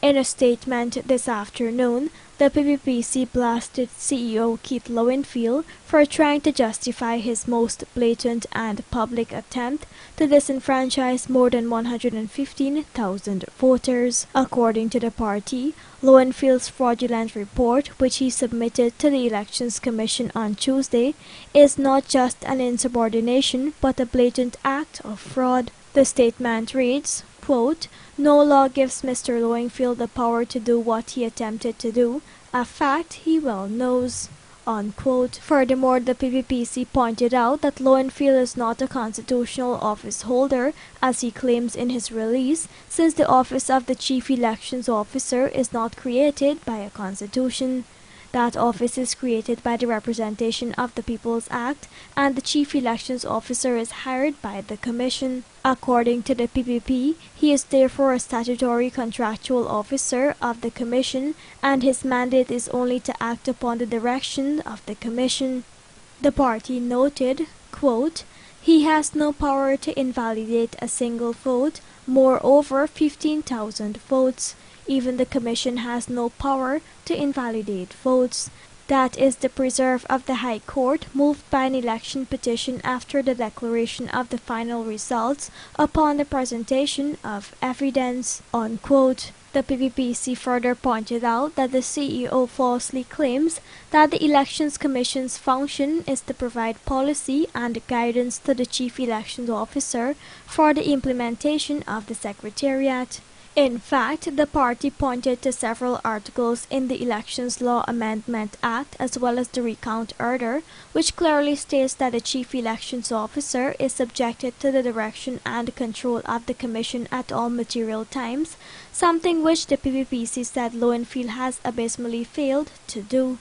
In a statement this afternoon, the PPPC blasted CEO Keith Lowenfield for trying to justify his most blatant and public attempt to disenfranchise more than 115,000 voters. According to the party, Lowenfield's fraudulent report, which he submitted to the Elections Commission on Tuesday, is not just an insubordination but a blatant act of fraud. The statement reads, quote, "No law gives Mr. Lowenfield the power to do what he attempted to do, a fact he well knows." Unquote. Furthermore, the PPPC pointed out that Lowenfield is not a constitutional office holder, as he claims in his release, since the office of the Chief Elections Officer is not created by a constitution. That office is created by the Representation of the People's Act, and the Chief Elections Officer is hired by the Commission. According to the PPP, he is therefore a statutory contractual officer of the Commission, and his mandate is only to act upon the direction of the Commission. The party noted, quote, "He has no power to invalidate a single vote, moreover 15,000 votes. Even the Commission has no power to invalidate votes. That is the preserve of the High Court moved by an election petition after the declaration of the final results upon the presentation of evidence." Unquote. The PPPC further pointed out that the CEO falsely claims that the Elections Commission's function is to provide policy and guidance to the Chief Elections Officer for the implementation of the Secretariat. In fact, the party pointed to several articles in the Elections Law Amendment Act as well as the recount order, which clearly states that the Chief Elections Officer is subjected to the direction and control of the Commission at all material times, something which the PPPC said Lowenfield has abysmally failed to do.